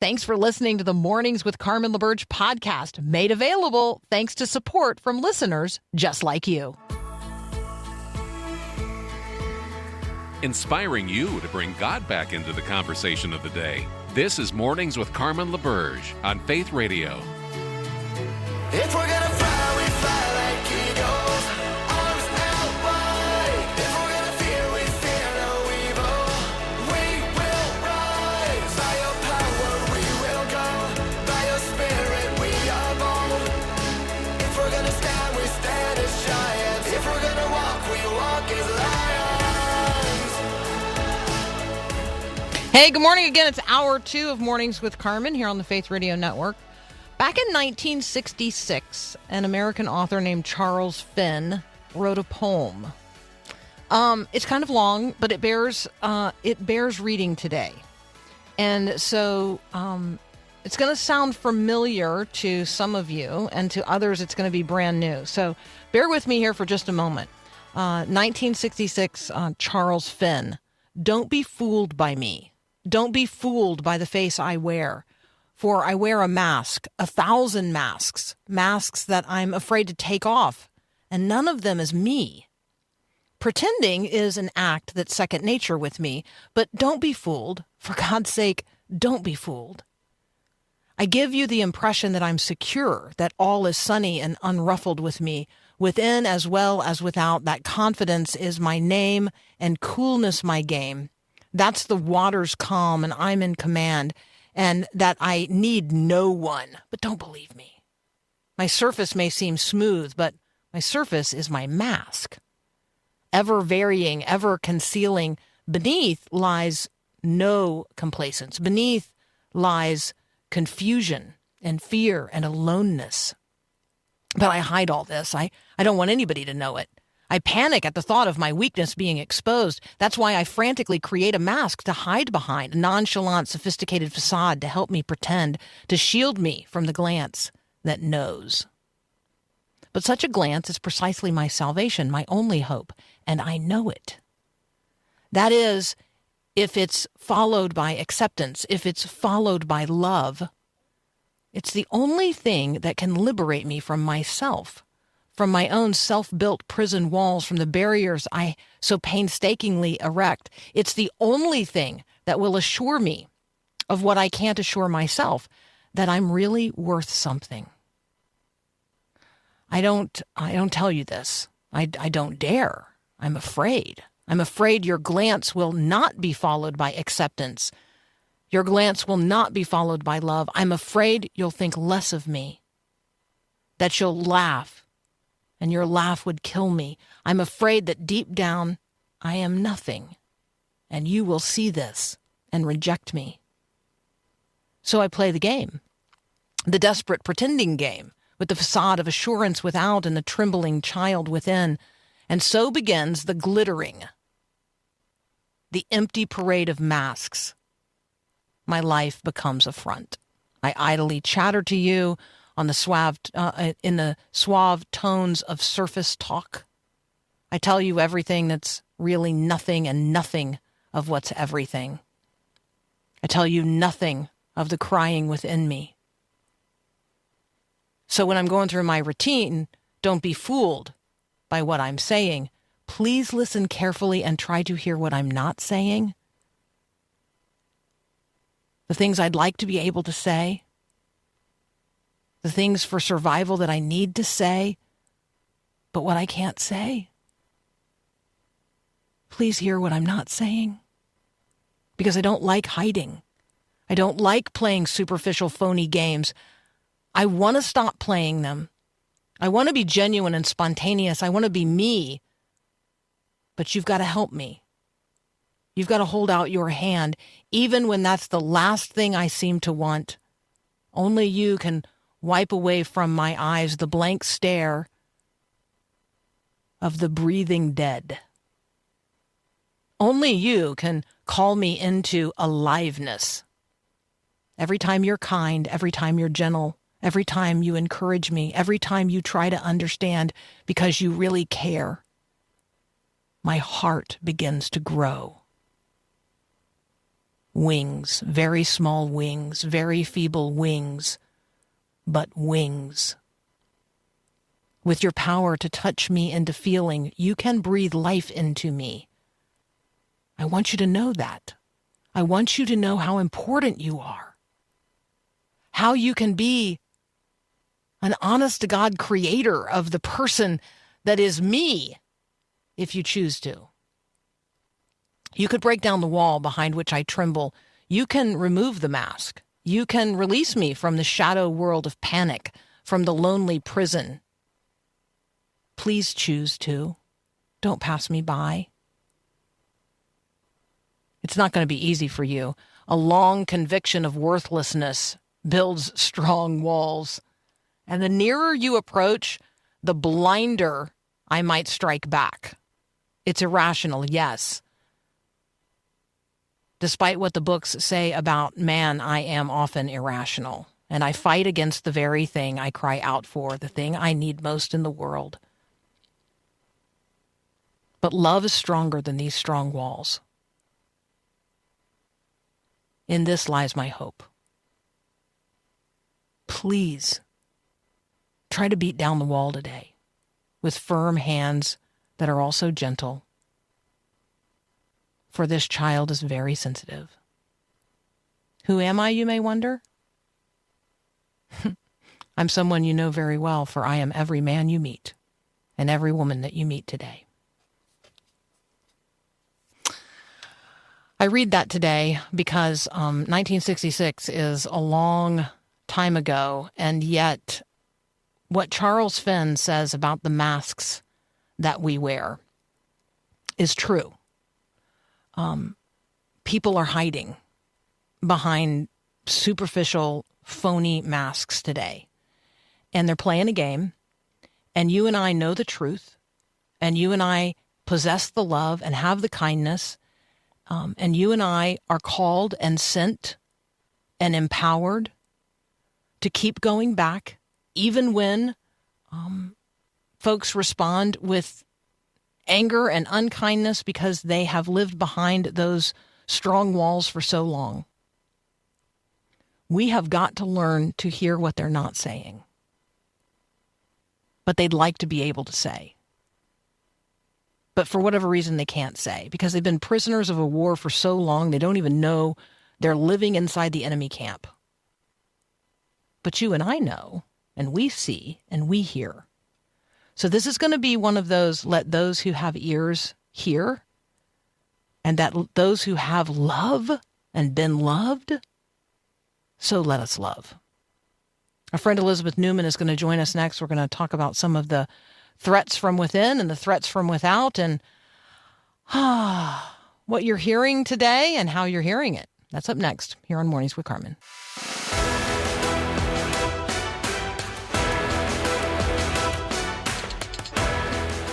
Thanks for listening to the Mornings with Carmen LaBerge podcast, made available thanks to support from listeners just like you. Inspiring you to bring God back into the conversation of the day. This is Mornings with Carmen LaBerge on Faith Radio. If we're gonna fly, we fly like eagles, arms out wide. If we're gonna fear, we fear no evil. We will rise. By your power we will go. By your spirit we are bold. If we're gonna stand, we stand as giants. If we're gonna walk, we walk as lions. Hey, good morning again. It's hour 2 of Mornings with Carmen here on the Faith Radio Network. Back in 1966, an American author named Charles Finn wrote a poem. It's kind of long, but it bears reading today. And so it's going to sound familiar to some of you, and to others it's going to be brand new. So bear with me here for just a moment. 1966, Charles Finn. Don't be fooled by me. Don't be fooled by the face I wear. For I wear a mask, 1,000 masks, masks that I'm afraid to take off, and none of them is me. Pretending is an act that's second nature with me, but don't be fooled. For God's sake, don't be fooled. I give you the impression that I'm secure, that all is sunny and unruffled with me, within as well as without. That confidence is my name and coolness my game. That's the water's calm and I'm in command. And that I need no one, but don't believe me. My surface may seem smooth, but my surface is my mask. Ever varying, ever concealing, beneath lies no complacence. Beneath lies confusion and fear and aloneness. But I hide all this. I don't want anybody to know it. I panic at the thought of my weakness being exposed. That's why I frantically create a mask to hide behind, a nonchalant, sophisticated facade to help me pretend, to shield me from the glance that knows. But such a glance is precisely my salvation, my only hope, and I know it. That is, if it's followed by acceptance, if it's followed by love, it's the only thing that can liberate me from myself, from my own self-built prison walls, from the barriers I so painstakingly erect. It's the only thing that will assure me of what I can't assure myself, that I'm really worth something. I don't tell you this. I don't dare. I'm afraid. I'm afraid your glance will not be followed by acceptance. Your glance will not be followed by love. I'm afraid you'll think less of me, that you'll laugh, and your laugh would kill me. I'm afraid that deep down I am nothing, and you will see this and reject me. So I play the game, the desperate pretending game, with the facade of assurance without and the trembling child within. And so begins the glittering, the empty parade of masks. My life becomes a front. I idly chatter to you on the in the suave tones of surface talk. I tell you everything that's really nothing and nothing of what's everything. I tell you nothing of the crying within me. So when I'm going through my routine, don't be fooled by what I'm saying. Please listen carefully and try to hear what I'm not saying. The things I'd like to be able to say. The things for survival that I need to say, but what I can't say. Please hear what I'm not saying. Because I don't like hiding. I don't like playing superficial, phony games. I want to stop playing them. I want to be genuine and spontaneous. I want to be me. But you've got to help me. You've got to hold out your hand, even when that's the last thing I seem to want. Only you can wipe away from my eyes the blank stare of the breathing dead. Only you can call me into aliveness. Every time you're kind, every time you're gentle, every time you encourage me, every time you try to understand because you really care, my heart begins to grow. Wings, very small wings, very feeble wings, but wings. With your power to touch me into feeling, you can breathe life into me. I want you to know that. I want you to know how important you are. How you can be an honest-to-God creator of the person that is me, if you choose to. You could break down the wall behind which I tremble. You can remove the mask. You can release me from the shadow world of panic, from the lonely prison. Please choose to. Don't pass me by. It's not going to be easy for you. A long conviction of worthlessness builds strong walls. And the nearer you approach, the blinder I might strike back. It's irrational, yes. Despite what the books say about man, I am often irrational. And I fight against the very thing I cry out for, the thing I need most in the world. But love is stronger than these strong walls. In this lies my hope. Please, try to beat down the wall today with firm hands that are also gentle. For this child is very sensitive. Who am I, you may wonder? I'm someone you know very well, for I am every man you meet and every woman that you meet today. I read that today because 1966 is a long time ago, and yet what Charles Finn says about the masks that we wear is true. People are hiding behind superficial, phony masks today, and they're playing a game, and you and I know the truth, and you and I possess the love and have the kindness, and you and I are called and sent and empowered to keep going back, even when folks respond with anger and unkindness because they have lived behind those strong walls for so long. We have got to learn to hear what they're not saying, but they'd like to be able to say. But for whatever reason, they can't say because they've been prisoners of a war for so long, they don't even know they're living inside the enemy camp. But you and I know, and we see, and we hear. So this is going to be one of those, let those who have ears hear, and that those who have love and been loved, so let us love. Our friend Elizabeth Neumann is going to join us next. We're going to talk about some of the threats from within and the threats from without, and what you're hearing today and how you're hearing it. That's up next here on Mornings with Carmen.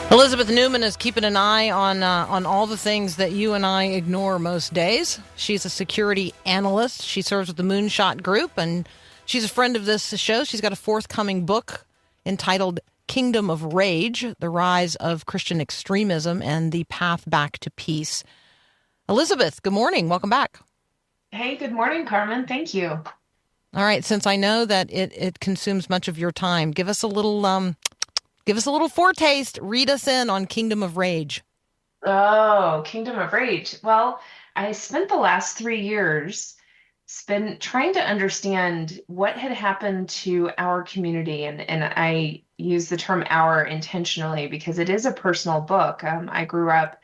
Elizabeth Neumann is keeping an eye on all the things that you and I ignore most days. She's a security analyst. She serves with the Moonshot Group, and she's a friend of this show. She's got a forthcoming book entitled Kingdom of Rage, The Rise of Christian Extremism and the Path Back to Peace. Elizabeth, good morning. Welcome back. Hey, good morning, Carmen. Thank you. All right. Since I know that it consumes much of your time, give us a little foretaste. Read us in on Kingdom of Rage. Oh, Kingdom of Rage. Well, I spent the last 3 years trying to understand what had happened to our community. And I use the term our intentionally because it is a personal book. I grew up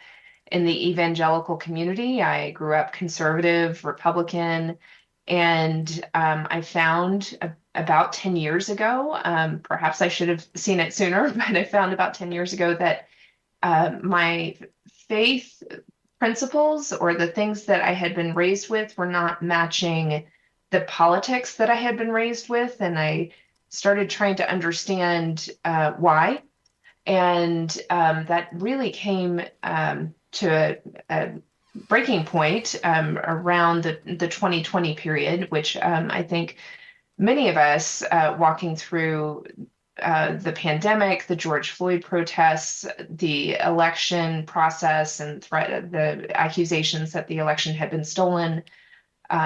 in the evangelical community. I grew up conservative, Republican, and I found about 10 years ago, perhaps I should have seen it sooner, but I found about 10 years ago that my faith principles or the things that I had been raised with were not matching the politics that I had been raised with. And I started trying to understand why. And that really came to a breaking point around the 2020 period, which I think many of us walking through the pandemic, the George Floyd protests, the election process and the accusations that the election had been stolen,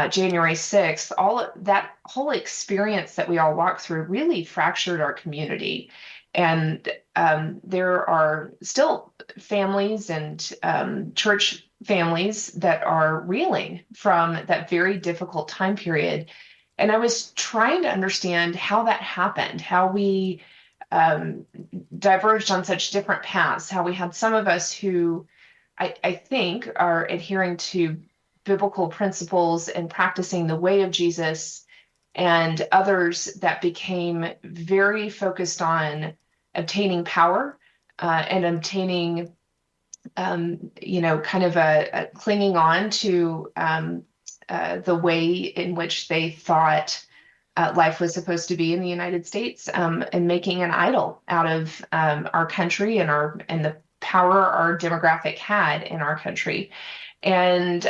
January 6th, all that whole experience that we all walked through really fractured our community. And there are still families and church families that are reeling from that very difficult time period. And I was trying to understand how that happened, how we diverged on such different paths, how we had some of us who I think are adhering to biblical principles and practicing the way of Jesus, and others that became very focused on obtaining power and obtaining, kind of a clinging on to the way in which they thought life was supposed to be in the United States, and making an idol out of our country and the power our demographic had in our country. And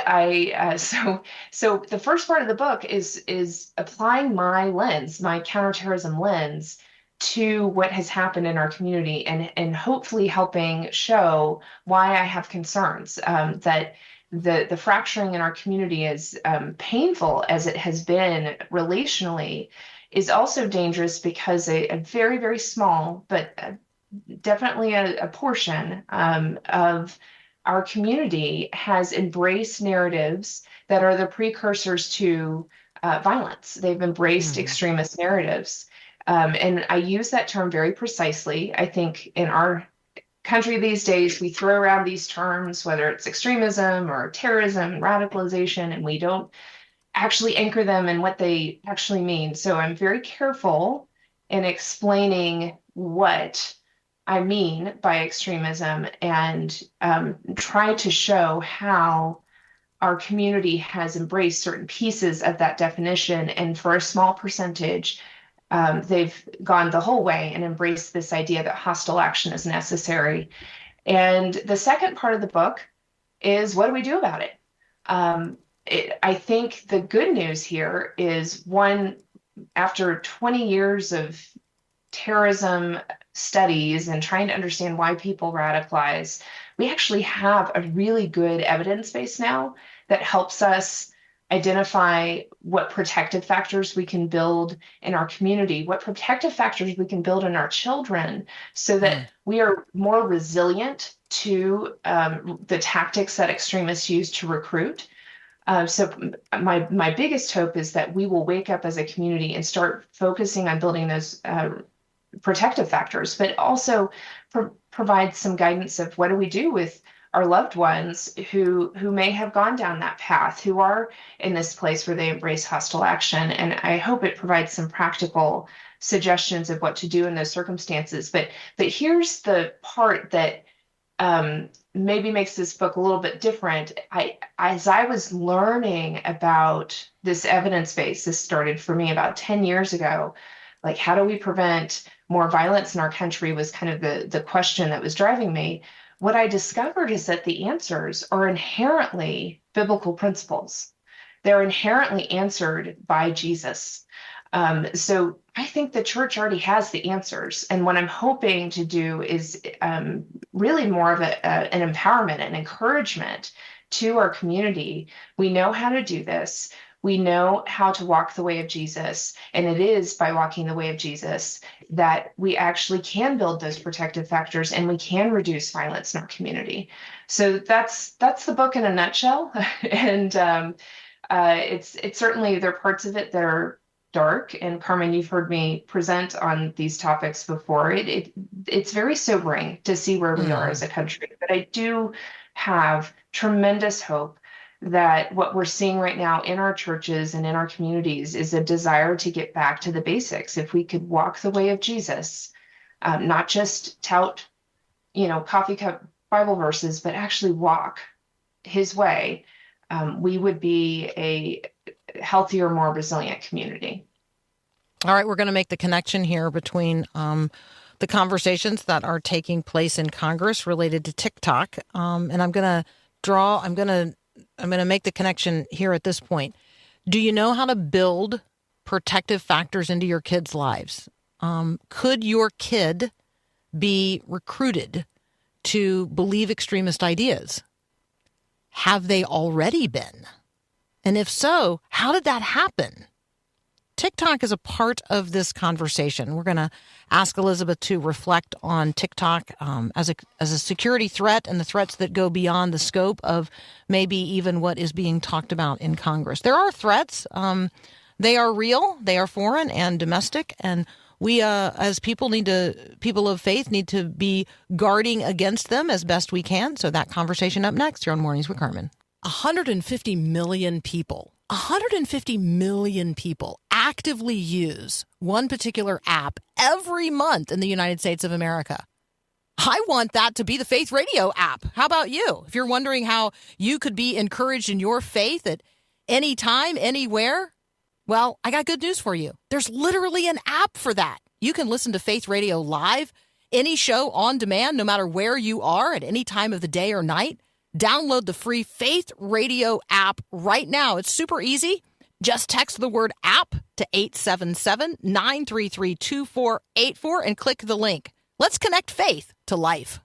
so the first part of the book is applying my lens, my counterterrorism lens, to what has happened in our community, and hopefully helping show why I have concerns, that the fracturing in our community, is painful as it has been relationally, is also dangerous because a very, very small, but definitely a portion of our community has embraced narratives that are the precursors to violence. They've embraced extremist narratives. And I use that term very precisely. I think in our country these days, we throw around these terms, whether it's extremism or terrorism, radicalization, and we don't actually anchor them in what they actually mean. So I'm very careful in explaining what I mean by extremism, and try to show how our community has embraced certain pieces of that definition. And for a small percentage, they've gone the whole way and embraced this idea that hostile action is necessary. And the second part of the book is, what do we do about it? I think the good news here is, one, after 20 years of terrorism studies and trying to understand why people radicalize, we actually have a really good evidence base now that helps us identify what protective factors we can build in our community, what protective factors we can build in our children, so that we are more resilient to the tactics that extremists use to recruit. So my biggest hope is that we will wake up as a community and start focusing on building those protective factors, but also provide some guidance of what do we do with our loved ones who may have gone down that path, who are in this place where they embrace hostile action. And I hope it provides some practical suggestions of what to do in those circumstances. But here's the part that maybe makes this book a little bit different. As I was learning about this evidence base, this started for me about 10 years ago, like, how do we prevent more violence in our country was kind of the question that was driving me. What I discovered is that the answers are inherently biblical principles. They're inherently answered by Jesus. So I think the church already has the answers. And what I'm hoping to do is really more of an empowerment and encouragement to our community. We know how to do this. We know how to walk the way of Jesus. And it is by walking the way of Jesus that we actually can build those protective factors, and we can reduce violence in our community. So that's the book in a nutshell. And it's certainly, there are parts of it that are dark. And Carmen, you've heard me present on these topics before. It's very sobering to see where we are as a country. But I do have tremendous hope that what we're seeing right now in our churches and in our communities is a desire to get back to the basics. If we could walk the way of Jesus, not just tout, coffee cup Bible verses, but actually walk his way, we would be a healthier, more resilient community. All right, we're going to make the connection here between the conversations that are taking place in Congress related to TikTok, and I'm going to make the connection here at this point. Do you know how to build protective factors into your kids' lives? Could your kid be recruited to believe extremist ideas? Have they already been? And if so, how did that happen? TikTok is a part of this conversation. We're going to ask Elizabeth to reflect on TikTok as a security threat and the threats that go beyond the scope of maybe even what is being talked about in Congress. There are threats. They are real. They are foreign and domestic. And we, as people of faith, need to be guarding against them as best we can. So that conversation up next here on Mornings with Carmen. 150 million people. 150 million people actively use one particular app every month in the United States of America. I want that to be the Faith Radio app. How about you? If you're wondering how you could be encouraged in your faith at any time, anywhere, well, I got good news for you. There's literally an app for that. You can listen to Faith Radio live, any show on demand, no matter where you are at any time of the day or night. Download the free Faith Radio app right now. It's super easy. Just text the word app to 877-933-2484 and click the link. Let's connect faith to life.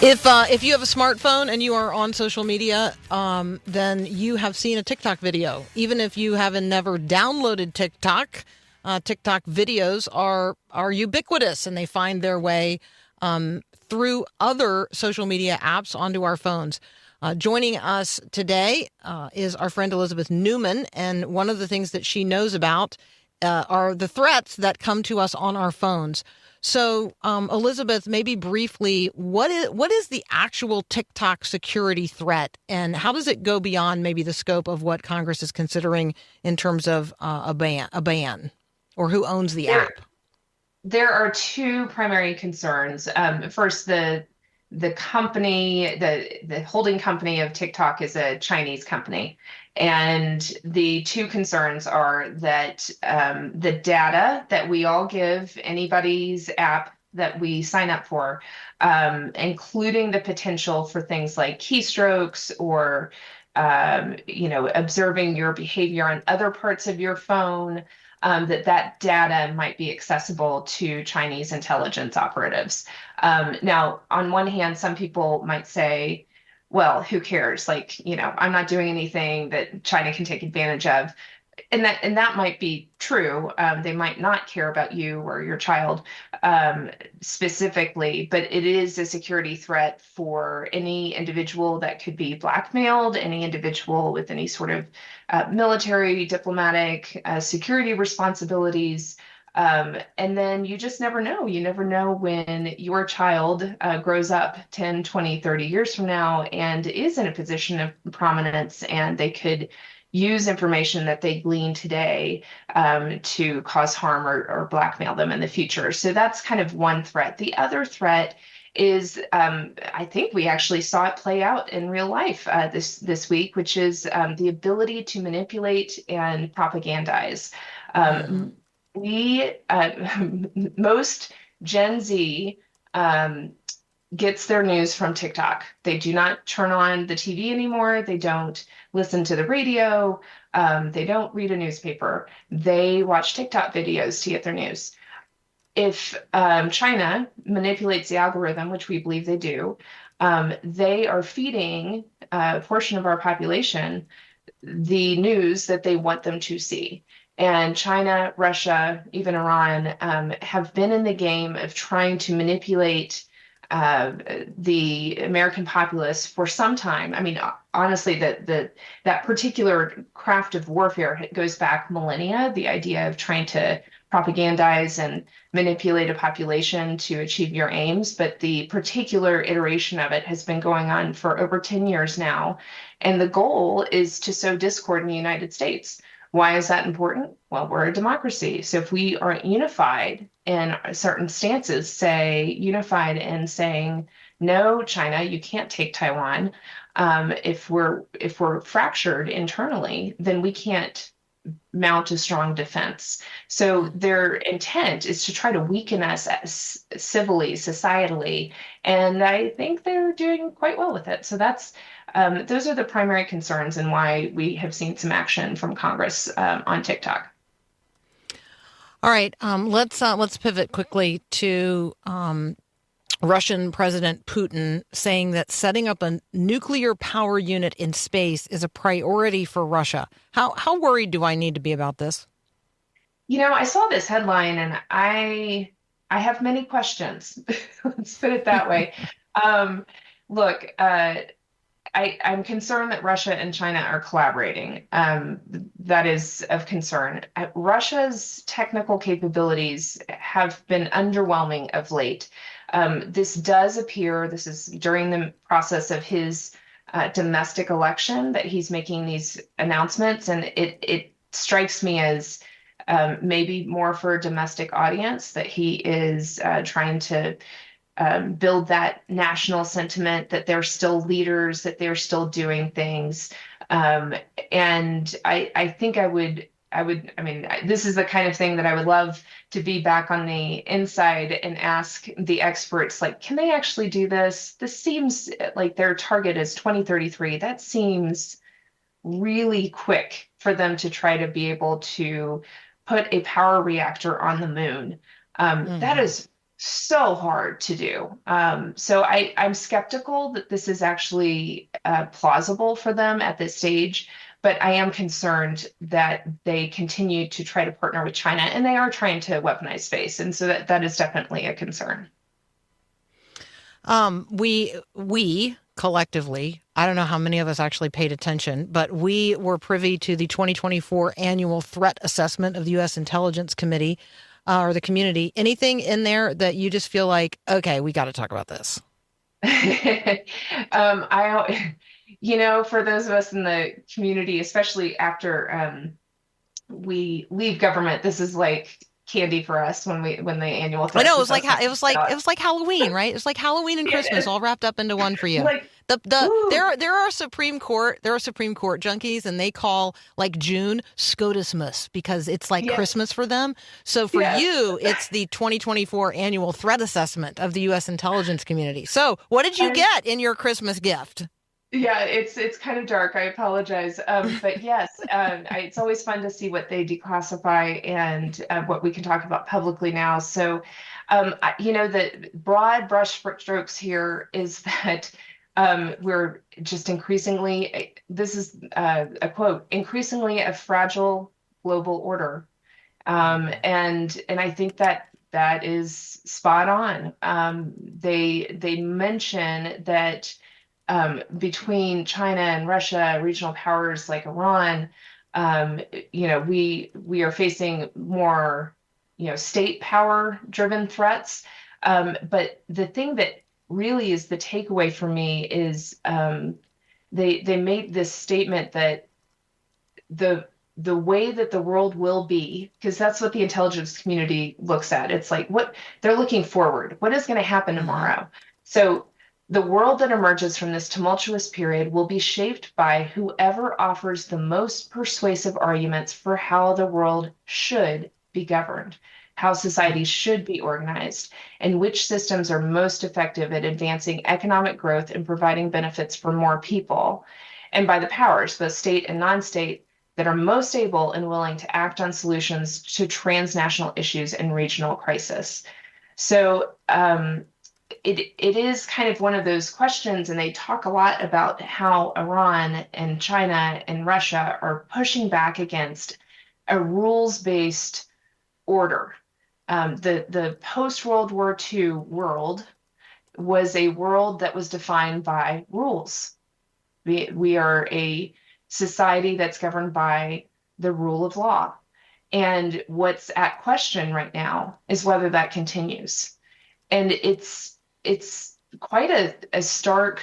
If you have a smartphone and you are on social media, then you have seen a TikTok video. Even if you haven't never downloaded TikTok, TikTok videos are ubiquitous, and they find their way through other social media apps onto our phones. Joining us today is our friend Elizabeth Neumann, and one of the things that she knows about are the threats that come to us on our phones. So, Elizabeth, maybe briefly, what is the actual TikTok security threat, and how does it go beyond maybe the scope of what Congress is considering in terms of a ban, or who owns the app? There are two primary concerns. First, the company, the holding company of TikTok is a Chinese company. And the two concerns are that the data that we all give anybody's app that we sign up for, including the potential for things like keystrokes or observing your behavior on other parts of your phone, that data might be accessible to Chinese intelligence operatives. Now, on one hand, some people might say, well, who cares? I'm not doing anything that China can take advantage of. And that might be true. They might not care about you or your child specifically, but it is a security threat for any individual that could be blackmailed, any individual with any sort of military, diplomatic, security responsibilities. And then you just never know. You never know when your child grows up 10, 20, 30 years from now and is in a position of prominence, and they could use information that they glean today to cause harm or blackmail them in the future. So that's kind of one threat. The other threat is, I think we actually saw it play out in real life this week, which is the ability to manipulate and propagandize. Most Gen Z gets their news from TikTok. They do not turn on the TV anymore. They don't listen to the radio. They don't read a newspaper. They watch TikTok videos to get their news. If China manipulates the algorithm, which we believe they do, they are feeding a portion of our population the news that they want them to see. And China, Russia, even Iran have been in the game of trying to manipulate the American populace for some time. I mean, honestly, that particular craft of warfare goes back millennia, the idea of trying to propagandize and manipulate a population to achieve your aims. But the particular iteration of it has been going on for over 10 years now. And the goal is to sow discord in the United States. Why is that important? Well, we're a democracy. So if we aren't unified in certain stances, say unified in saying, no, China, you can't take Taiwan. If we're fractured internally, then we can't mount a strong defense. So their intent is to try to weaken us civilly, societally, and I think they're doing quite well with it. So that's those are the primary concerns and why we have seen some action from Congress on TikTok. All right, let's pivot quickly to Russian President Putin saying that setting up a nuclear power unit in space is a priority for Russia. How worried do I need to be about this? I saw this headline and I have many questions. Let's put it that way. Um, Look, I'm concerned that Russia and China are collaborating. That is of concern. Russia's technical capabilities have been underwhelming of late. This does appear, this is during the process of his domestic election that he's making these announcements, and it strikes me as maybe more for a domestic audience that he is trying to build that national sentiment that they're still leaders, that they're still doing things. And I think I mean, this is the kind of thing that I would love to be back on the inside and ask the experts, like, can they actually do this? This seems like their target is 2033. That seems really quick for them to try to be able to put a power reactor on the moon. That is so hard to do. So I'm skeptical that this is actually plausible for them at this stage, but I am concerned that they continue to try to partner with China, and they are trying to weaponize space. And so that is definitely a concern. We collectively, I don't know how many of us actually paid attention, but we were privy to the 2024 annual threat assessment of the U.S. Intelligence Committee or the community. Anything in there that you just feel like, okay, we got to talk about this? For those of us in the community, especially after we leave government, this is like candy for us when the annual. I know it was like Halloween, right? It's like Halloween and Christmas all wrapped up into one for you. Like, there are Supreme Court junkies, and they call like June Scotusmas because it's like Christmas for them. So for you, it's the 2024 annual threat assessment of the U.S. intelligence community. So what did you get in your Christmas gift? Yeah, it's kind of dark. I apologize. But yes, it's always fun to see what they declassify and what we can talk about publicly now. So, the broad brush strokes here is that we're just increasingly, this is a quote, increasingly a fragile global order. And I think that is spot on. They mention that between China and Russia, regional powers like Iran, we are facing more, state power driven threats. But the thing that really is the takeaway for me is they made this statement that the way that the world will be, because that's what the intelligence community looks at. It's like what they're looking forward. What is going to happen tomorrow? So the world that emerges from this tumultuous period will be shaped by whoever offers the most persuasive arguments for how the world should be governed, how society should be organized, and which systems are most effective at advancing economic growth and providing benefits for more people, and by the powers, both state and non-state, that are most able and willing to act on solutions to transnational issues and regional crisis. So, it is kind of one of those questions, and they talk a lot about how Iran and China and Russia are pushing back against a rules-based order. The post-World War II world was a world that was defined by rules. We are a society that's governed by the rule of law. And what's at question right now is whether that continues. And it's quite a stark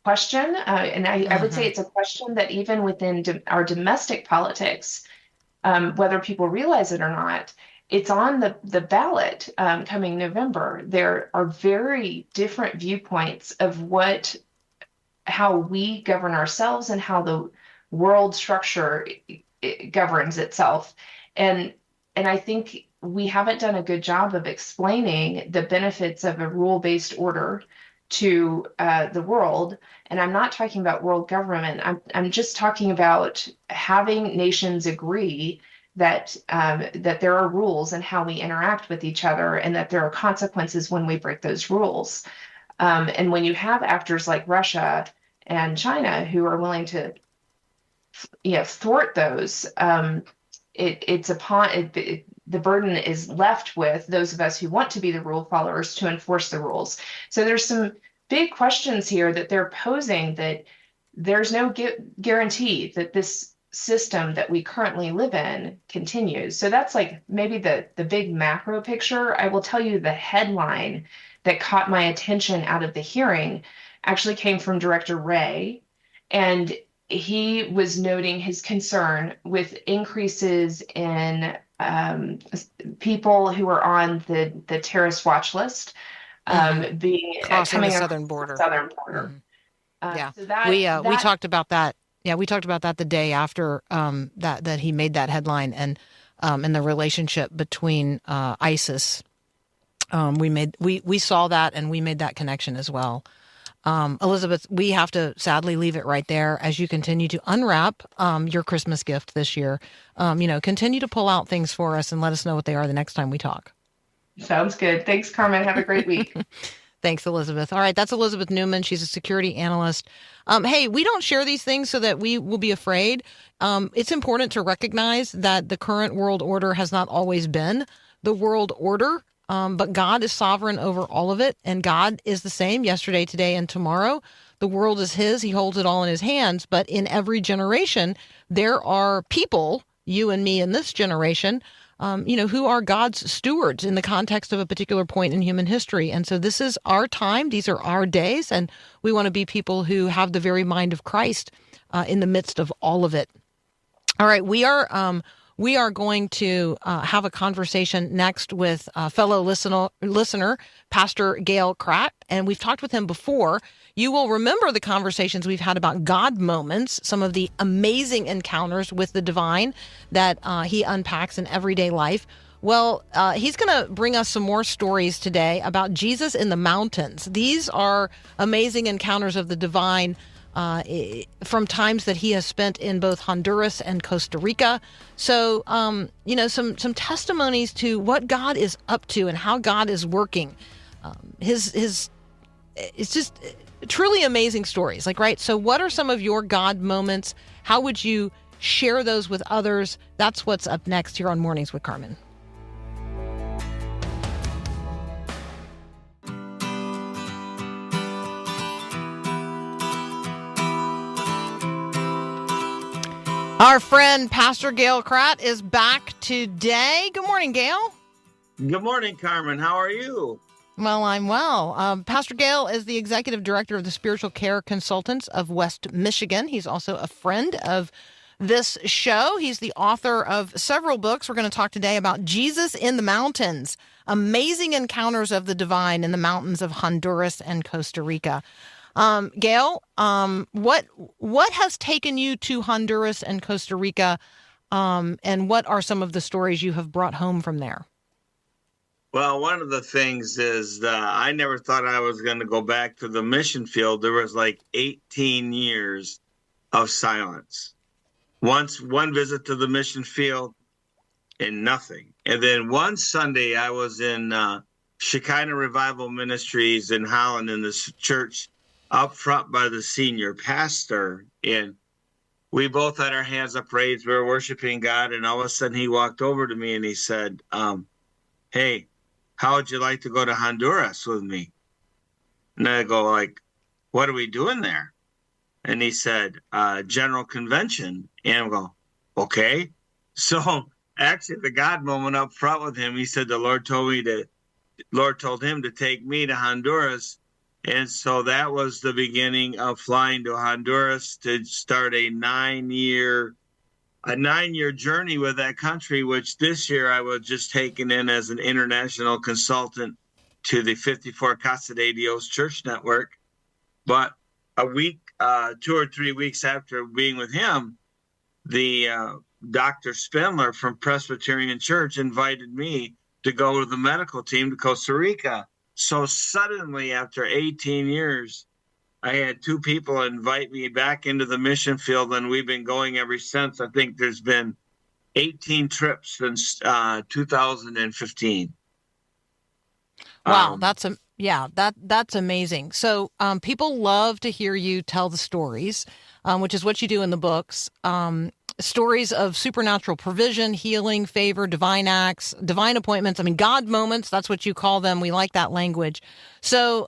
question. And I would say it's a question that even within our domestic politics, whether people realize it or not, it's on the ballot coming November. There are very different viewpoints of how we govern ourselves and how the world structure governs itself. And I think we haven't done a good job of explaining the benefits of a rule-based order to the world. And I'm not talking about world government. I'm just talking about having nations agree that there are rules in how we interact with each other, and that there are consequences when we break those rules. And when you have actors like Russia and China who are willing to, thwart those, the burden is left with those of us who want to be the rule followers to enforce the rules. So there's some big questions here that they're posing, that there's no guarantee that this system that we currently live in continues. So that's like maybe the big macro picture. I will tell you the headline that caught my attention out of the hearing actually came from Director Ray, and he was noting his concern with increases in people who are on the terrorist watch list, being Crossing coming the across southern border. the southern border. Yeah, So we talked about that. Yeah, we talked about that the day after that he made that headline, and the relationship between ISIS. We saw that, and we made that connection as well. Elizabeth, we have to sadly leave it right there as you continue to unwrap your Christmas gift this year. Continue to pull out things for us and let us know what they are the next time we talk. Sounds good. Thanks, Carmen. Have a great week. Thanks, Elizabeth. All right, that's Elizabeth Neumann. She's a security analyst. Hey, we don't share these things so that we will be afraid. It's important to recognize that the current world order has not always been the world order. But God is sovereign over all of it, and God is the same yesterday, today, and tomorrow. The world is his. He holds it all in his hands. But in every generation, there are people, you and me in this generation, who are God's stewards in the context of a particular point in human history. And so this is our time. These are our days. And we want to be people who have the very mind of Christ in the midst of all of it. All right, we are going to have a conversation next with fellow listener, Pastor Gail Kratt, and we've talked with him before. You will remember the conversations we've had about God moments, some of the amazing encounters with the divine that he unpacks in everyday life. Well, he's going to bring us some more stories today about Jesus in the mountains. These are amazing encounters of the divine from times that he has spent in both Honduras and Costa Rica. So, some testimonies to what God is up to and how God is working. It's just truly amazing stories. Right? So what are some of your God moments? How would you share those with others? That's what's up next here on Mornings with Carmen. Our friend Pastor Gail Kratt is back today. Good morning, Gail. Good morning, Carmen. How are you? Well, I'm well. Pastor Gail is the executive director of the Spiritual Care Consultants of West Michigan. He's also a friend of this show. He's the author of several books. We're going to talk today about Jesus in the Mountains, amazing encounters of the divine in the mountains of Honduras and Costa Rica. Gail, what has taken you to Honduras and Costa Rica, and what are some of the stories you have brought home from there? Well, one of the things is I never thought I was going to go back to the mission field. There was like 18 years of silence. One visit to the mission field and nothing. And then one Sunday I was in Shekinah Revival Ministries in Holland in this church up front by the senior pastor, and we both had our hands up raised. We were worshiping God, and all of a sudden he walked over to me and he said, hey, how would you like to go to Honduras with me? And I go, what are we doing there? And he said, General Convention. And I go, okay. So actually the God moment up front with him, he said the Lord told him to take me to Honduras. And so that was the beginning of flying to Honduras to start a 9-year journey with that country, which this year I was just taken in as an international consultant to the 54 Casa de Dios Church Network. But a week, 2 or 3 weeks after being with him, the Dr. Spindler from Presbyterian Church invited me to go with the medical team to Costa Rica. So suddenly, after 18 years, I had 2 people invite me back into the mission field, and we've been going ever since. I think there's been 18 trips since 2015. Wow, that's amazing. So people love to hear you tell the stories, which is what you do in the books. Stories of supernatural provision, healing, favor, divine acts, divine appointments. I mean, God moments. That's what you call them. We like that language. So,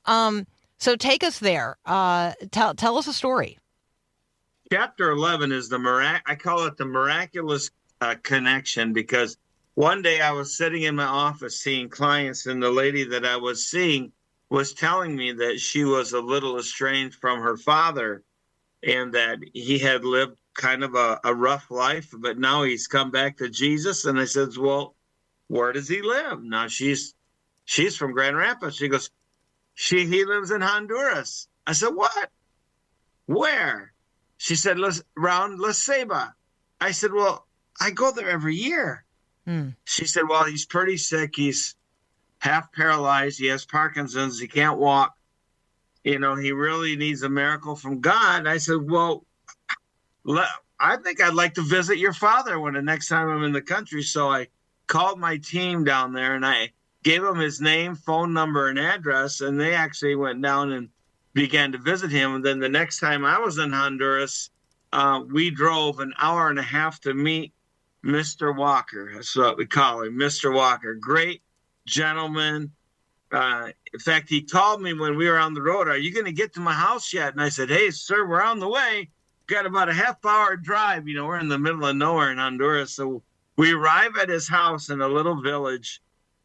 so take us there. Tell us a story. Chapter 11 is I call it the miraculous connection, because one day I was sitting in my office seeing clients, and the lady that I was seeing was telling me that she was a little estranged from her father, and that he had lived kind of a rough life, but now he's come back to Jesus. And I said, well, where does he live? Now she's from Grand Rapids. She goes, he lives in Honduras. I said, what? Where? She said, around La Ceiba. I said, well, I go there every year. She said, well, he's pretty sick. He's half paralyzed. He has Parkinson's. He can't walk. He really needs a miracle from God. I said, well, I think I'd like to visit your father when the next time I'm in the country. So I called my team down there, and I gave them his name, phone number, and address. And they actually went down and began to visit him. And then the next time I was in Honduras, we drove an hour and a half to meet Mr. Walker. That's what we call him, Mr. Walker. Great gentleman. In fact, he called me when we were on the road. Are you going to get to my house yet? And I said, hey, sir, we're on the way. Got about a half-hour drive. We're in the middle of nowhere in Honduras. So we arrive at his house in a little village,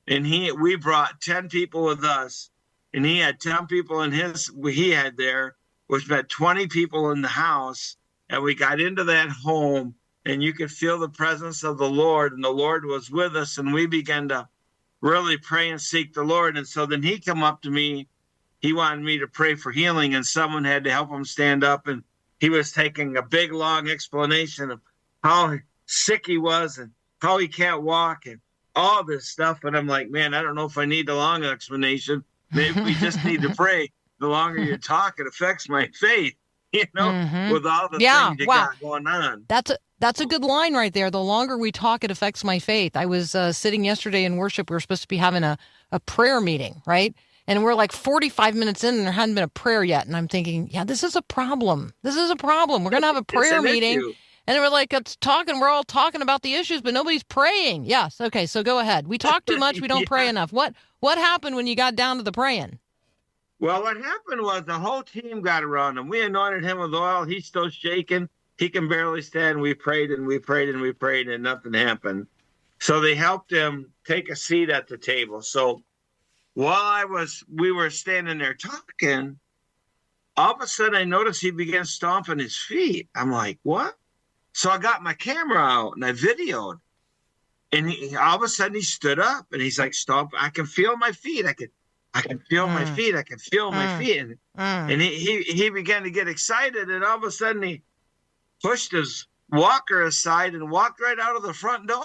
and we brought 10 people with us, and he had 10 people he had there, which meant 20 people in the house. And we got into that home, and you could feel the presence of the Lord, and the Lord was with us, and we began to really pray and seek the Lord. And so then he come up to me. He wanted me to pray for healing, and someone had to help him stand up, and he was taking a big, long explanation of how sick he was and how he can't walk and all this stuff. And I'm like, man, I don't know if I need the long explanation. Maybe we just need to pray. The longer you talk, it affects my faith, with all the things you got going on. That's a good line right there. The longer we talk, it affects my faith. I was sitting yesterday in worship. We were supposed to be having a prayer meeting, right? And we're like 45 minutes in, and there hadn't been a prayer yet. And I'm thinking, yeah, this is a problem. This is a problem. We're going to have a prayer meeting. Issue. And we're like, we're all talking about the issues, but nobody's praying. Yes. Okay. So go ahead. We talk too much. We don't pray enough. What happened when you got down to the praying? Well, what happened was the whole team got around him. We anointed him with oil. He's still shaking. He can barely stand. We prayed and we prayed and we prayed, and nothing happened. So they helped him take a seat at the table. So while we were standing there talking, all of a sudden I noticed he began stomping his feet. I'm like, what? So I got my camera out and I videoed. And all of a sudden he stood up and he's like, stomp. I can feel my feet. I can feel my feet. I can feel my feet. And he began to get excited. And all of a sudden he pushed his walker aside and walked right out of the front door.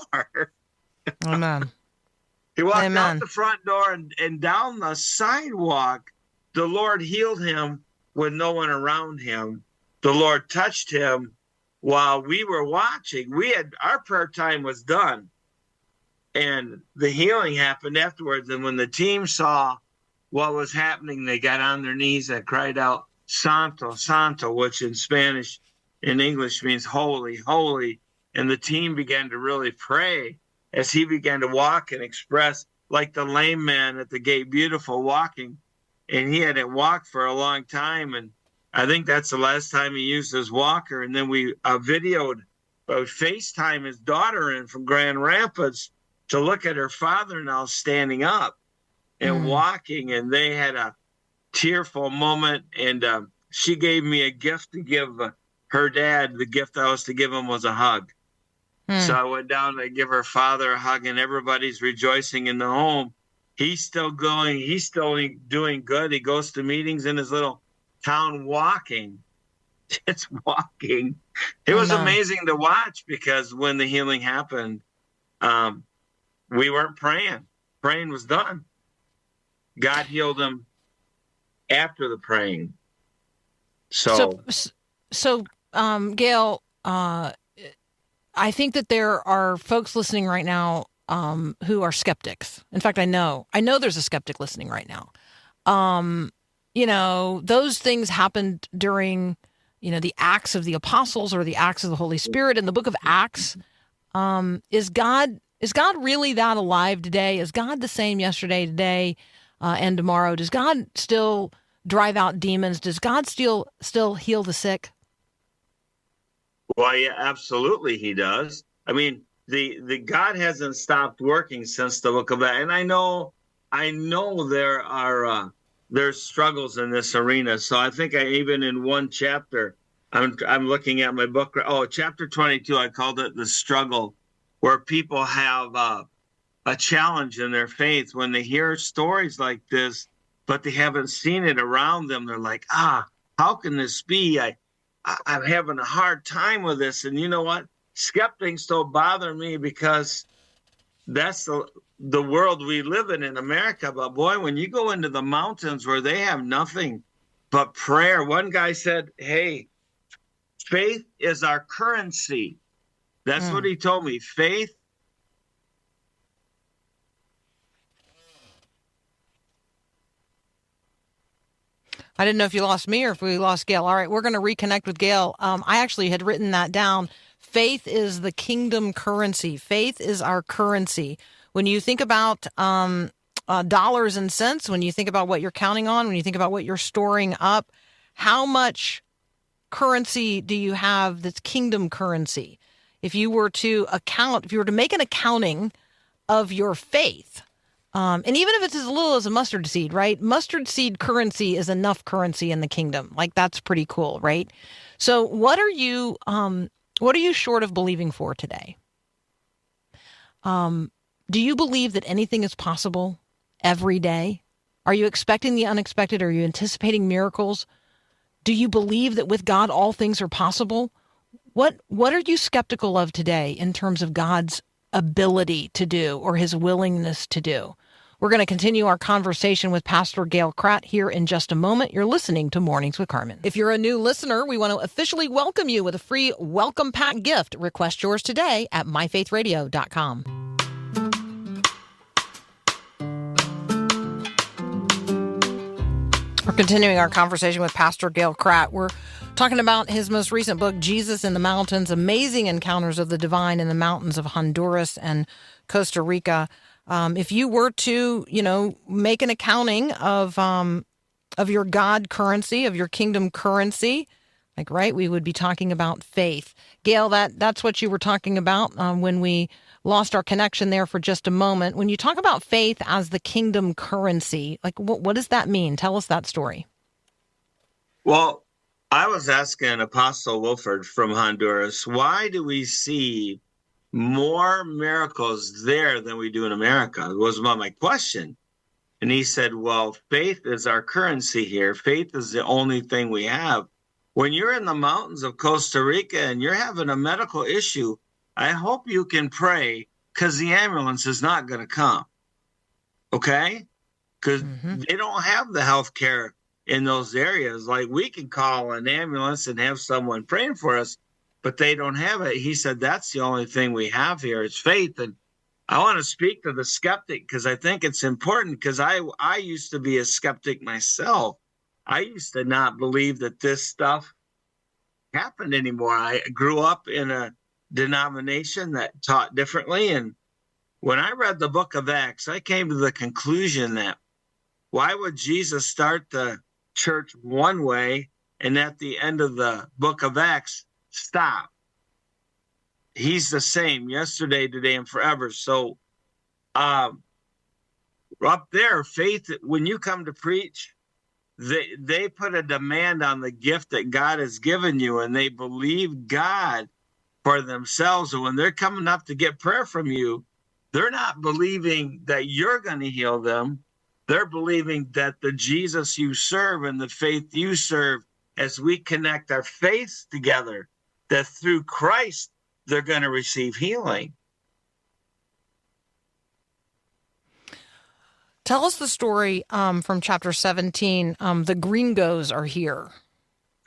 Amen. He walked out the front door and down the sidewalk. The Lord healed him with no one around him. The Lord touched him while we were watching. Our prayer time was done, and the healing happened afterwards. And when the team saw what was happening, they got on their knees and cried out, Santo, Santo, which in Spanish, in English means holy, holy. And the team began to really pray as he began to walk and express, like the lame man at the gate, beautiful walking. And he hadn't walked for a long time. And I think that's the last time he used his walker. And then we FaceTime his daughter in from Grand Rapids to look at her father now standing up and walking. And they had a tearful moment. And she gave me a gift to give her dad. The gift I was to give him was a hug. So I went down to give her father a hug, and everybody's rejoicing in the home. He's still going. He's still doing good. He goes to meetings in his little town walking. It's walking. It was amazing to watch, because when the healing happened, we weren't praying. Praying was done. God healed him after the praying. So Gail, I think that there are folks listening right now who are skeptics. In fact, I know there's a skeptic listening right now. Those things happened during, the Acts of the Apostles or the Acts of the Holy Spirit. In the book of Acts, is God really that alive today? Is God the same yesterday, today, and tomorrow? Does God still drive out demons? Does God still heal the sick? Well, yeah, absolutely, he does. I mean, the God hasn't stopped working since the book of Acts, and I know there are there's struggles in this arena. So I think even in one chapter, I'm looking at my book. Oh, chapter 22, I called it the struggle, where people have a challenge in their faith when they hear stories like this, but they haven't seen it around them. They're like, how can this be? I'm having a hard time with this. And you know what? Skeptics don't bother me because that's the world we live in America. But boy, when you go into the mountains where they have nothing but prayer, one guy said, hey, faith is our currency. That's what he told me. Faith. I didn't know if you lost me or if we lost Gail. All right, we're going to reconnect with Gail. I actually had written that down. Faith is the kingdom currency. Faith is our currency. When you think about dollars and cents, when you think about what you're counting on, when you think about what you're storing up, how much currency do you have that's kingdom currency? If you were to make an accounting of your faith, and even if it's as little as a mustard seed, right? Mustard seed currency is enough currency in the kingdom. Like, that's pretty cool, right? So what are you short of believing for today? Do you believe that anything is possible every day? Are you expecting the unexpected? Are you anticipating miracles? Do you believe that with God all things are possible? What are you skeptical of today in terms of God's ability to do or his willingness to do? We're going to continue our conversation with Pastor Gail Kratt here in just a moment. You're listening to Mornings with Carmen. If you're a new listener, we want to officially welcome you with a free welcome pack gift. Request yours today at myfaithradio.com. We're continuing our conversation with Pastor Gail Kratt. We're talking about his most recent book, Jesus in the Mountains, Amazing Encounters of the Divine in the Mountains of Honduras and Costa Rica. If you were to, make an accounting of your God currency, of your kingdom currency, we would be talking about faith. Gail, that's what you were talking about when we lost our connection there for just a moment. When you talk about faith as the kingdom currency, what does that mean? Tell us that story. Well, I was asking Apostle Wilford from Honduras, why do we see more miracles there than we do in America? It was my question. And he said, well, faith is our currency here. Faith is the only thing we have. When you're in the mountains of Costa Rica and you're having a medical issue, I hope you can pray, because the ambulance is not going to come. Okay? Because they don't have the health care in those areas. Like, we can call an ambulance and have someone praying for us, but they don't have it. He said, that's the only thing we have here. It's faith. And I want to speak to the skeptic, because I think it's important, because I used to be a skeptic myself. I used to not believe that this stuff happened anymore. I grew up in a denomination that taught differently. And when I read the book of Acts, I came to the conclusion that why would Jesus start the church one way and at the end of the book of Acts stop? He's the same yesterday, today, and forever. So up there, faith, when you come to preach, they put a demand on the gift that God has given you, and they believe God for themselves. And when they're coming up to get prayer from you, they're not believing that you're going to heal them. They're believing that the Jesus you serve and the faith you serve, as we connect our faiths together, that through Christ, they're going to receive healing. Tell us the story from chapter 17. The gringos are here.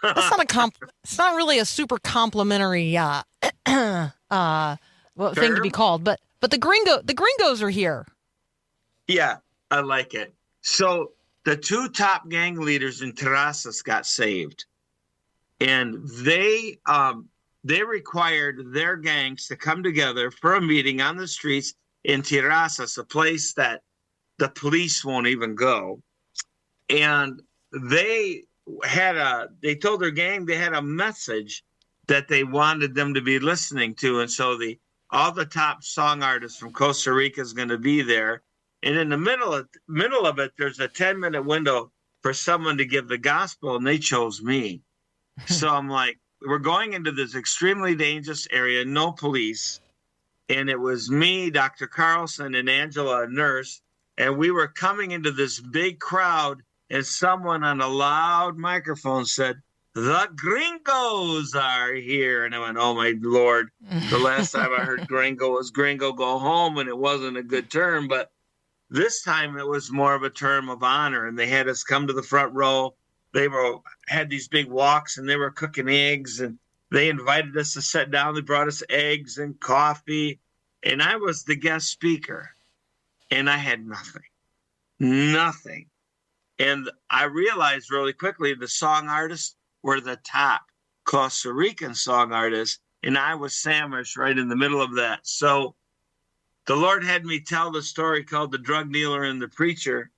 It's not really a super complimentary thing to be called. But the gringos are here. Yeah, I like it. So the two top gang leaders in Terrazas got saved, and they required their gangs to come together for a meeting on the streets in Terrazas, a place that the police won't even go. And they told their gang they had a message that they wanted them to be listening to. And so all the top song artists from Costa Rica is going to be there. And in the middle of it, there's a 10-minute window for someone to give the gospel, and they chose me. So I'm like, we're going into this extremely dangerous area, no police. And it was me, Dr. Carlson, and Angela, a nurse. And we were coming into this big crowd, and someone on a loud microphone said, "The gringos are here." And I went, oh, my Lord. The last time I heard gringo was gringo go home, and it wasn't a good term. But this time it was more of a term of honor, and they had us come to the front row. They had these big walks, and they were cooking eggs, and they invited us to sit down. They brought us eggs and coffee, and I was the guest speaker, and I had nothing. And I realized really quickly the song artists were the top Costa Rican song artists, and I was sandwiched right in the middle of that. So the Lord had me tell the story called The Drug Dealer and the Preacher.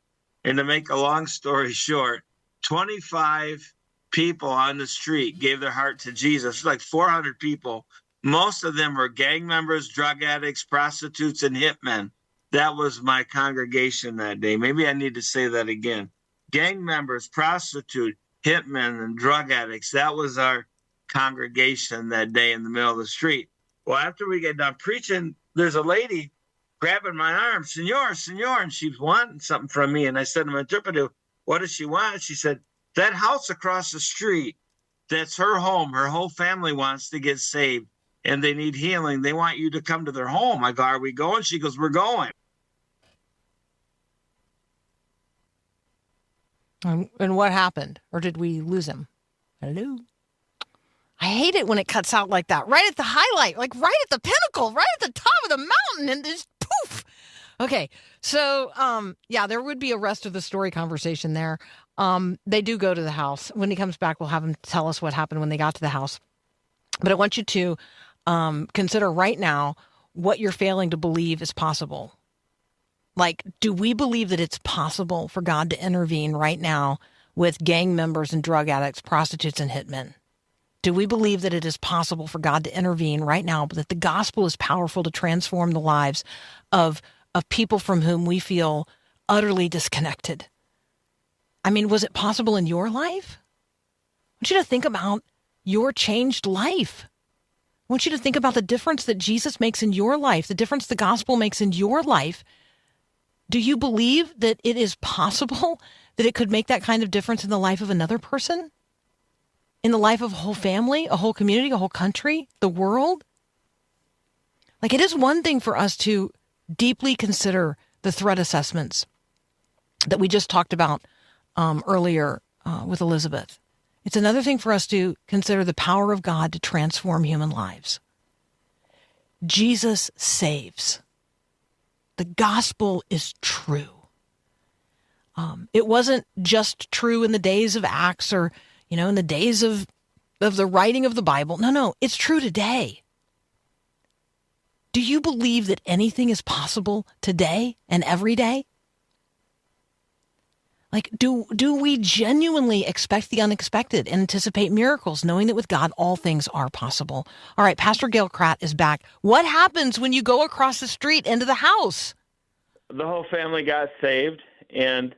And to make a long story short, 25 people on the street gave their heart to Jesus, like 400 people. Most of them were gang members, drug addicts, prostitutes, and hitmen. That was my congregation that day. Maybe I need to say that again. Gang members, prostitute, hitmen, and drug addicts. That was our congregation that day in the middle of the street. Well, after we get done preaching, there's a lady grabbing my arm, "Senor, senor," and she's wanting something from me. And I said to my interpreter, "What does she want?" She said, "That house across the street, that's her home. Her whole family wants to get saved, and they need healing. They want you to come to their home." I go, "Are we going?" She goes, "We're going." And what happened? Or did we lose him? Hello? I hate it when it cuts out like that, right at the highlight, like right at the pinnacle, right at the top of the mountain, and just poof. Okay, so there would be a rest of the story conversation there. They do go to the house. When he comes back, we'll have him tell us what happened when they got to the house. But I want you to consider right now what you're failing to believe is possible. Like, do we believe that it's possible for God to intervene right now with gang members and drug addicts, prostitutes, and hitmen? Do we believe that it is possible for God to intervene right now, but that the gospel is powerful to transform the lives of people from whom we feel utterly disconnected? I mean, was it possible in your life? I want you to think about your changed life. I want you to think about the difference that Jesus makes in your life, the difference the gospel makes in your life. Do you believe that it is possible that it could make that kind of difference in the life of another person? In the life of a whole family, a whole community, a whole country, the world? Like, it is one thing for us to deeply consider the threat assessments that we just talked about earlier with Elizabeth. It's another thing for us to consider the power of God to transform human lives. Jesus saves. The gospel is true. It wasn't just true in the days of Acts or, in the days of the writing of the Bible. No, it's true today. Do you believe that anything is possible today and every day? Like, do we genuinely expect the unexpected and anticipate miracles, knowing that with God, all things are possible? All right, Pastor Gail Kratt is back. What happens when you go across the street into the house? The whole family got saved, and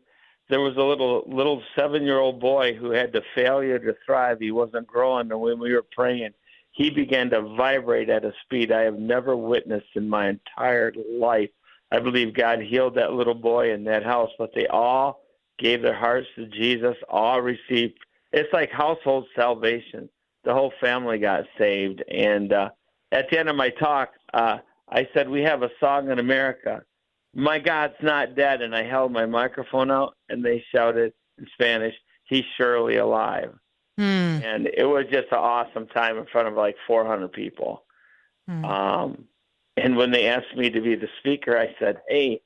there was a little 7-year-old boy who had the failure to thrive. He wasn't growing, and when we were praying, he began to vibrate at a speed I have never witnessed in my entire life. I believe God healed that little boy in that house, but they all gave their hearts to Jesus, all received. It's like household salvation. The whole family got saved. And at the end of my talk, I said, we have a song in America, "My God's Not Dead," and I held my microphone out, and they shouted in Spanish, "He's surely alive." And it was just an awesome time in front of like 400 people. And when they asked me to be the speaker, I said, "Hey,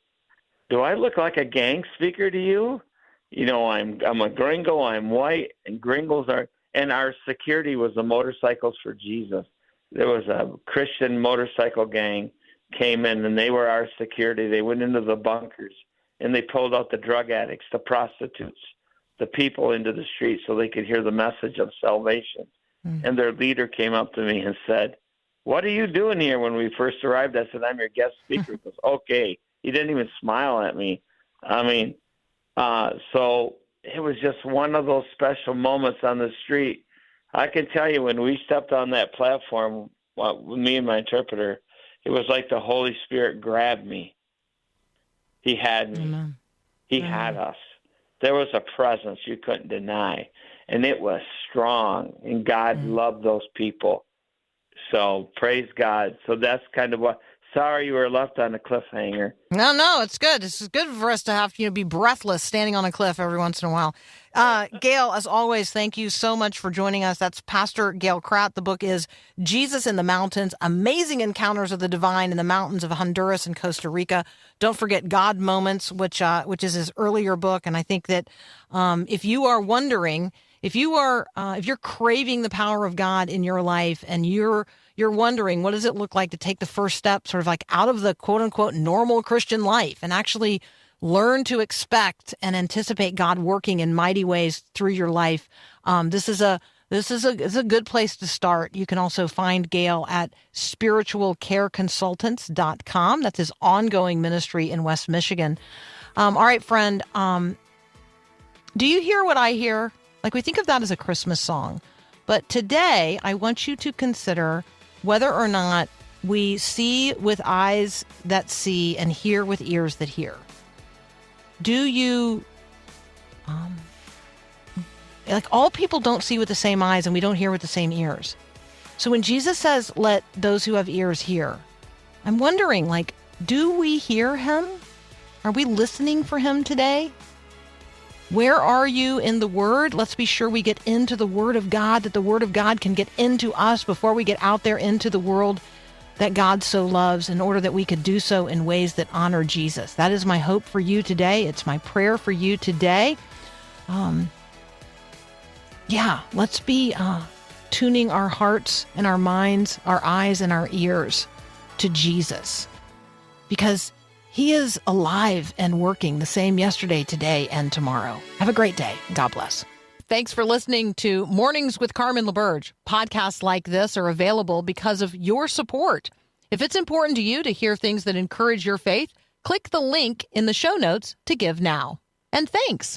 do I look like a gang speaker to you? You know, I'm a gringo, I'm white, and gringos are," and our security was the Motorcycles for Jesus. There was a Christian motorcycle gang came in, and they were our security. They went into the bunkers, and they pulled out the drug addicts, the prostitutes, the people into the street so they could hear the message of salvation. And their leader came up to me and said, "What are you doing here?" When we first arrived, I said, "I'm your guest speaker." He goes, "Okay." He didn't even smile at me. I mean, so it was just one of those special moments on the street. I can tell you, when we stepped on that platform, me and my interpreter, it was like the Holy Spirit grabbed me. He had me. Amen. He had us. There was a presence you couldn't deny, and it was strong, and God loved those people. So praise God. So that's kind of what. Sorry you were left on a cliffhanger. No, it's good. This is good for us to have, be breathless standing on a cliff every once in a while. Gail, as always, thank you so much for joining us. That's Pastor Gail Kratt. The book is Jesus in the Mountains, Amazing Encounters of the Divine in the Mountains of Honduras and Costa Rica. Don't forget God Moments, which is his earlier book. And I think that if you are wondering, if you're craving the power of God in your life, and you're wondering, what does it look like to take the first step sort of like out of the quote unquote normal Christian life and actually learn to expect and anticipate God working in mighty ways through your life? This is a good place to start. You can also find Gail at spiritualcareconsultants.com. That's his ongoing ministry in West Michigan. All right, friend. Do you hear what I hear? Like, we think of that as a Christmas song. But today, I want you to consider whether or not we see with eyes that see and hear with ears that hear. Do you, like, all people don't see with the same eyes, and we don't hear with the same ears. So when Jesus says, "Let those who have ears hear," I'm wondering, like, do we hear him? Are we listening for him today? Where are you in the Word? Let's be sure we get into the Word of God, that the Word of God can get into us before we get out there into the world that God so loves, in order that we could do so in ways that honor Jesus. That is my hope for you today. It's my prayer for you today. Let's be tuning our hearts and our minds, our eyes and our ears to Jesus, because he is alive and working, the same yesterday, today, and tomorrow. Have a great day. God bless. Thanks for listening to Mornings with Carmen LaBerge. Podcasts like this are available because of your support. If it's important to you to hear things that encourage your faith, click the link in the show notes to give now. And thanks.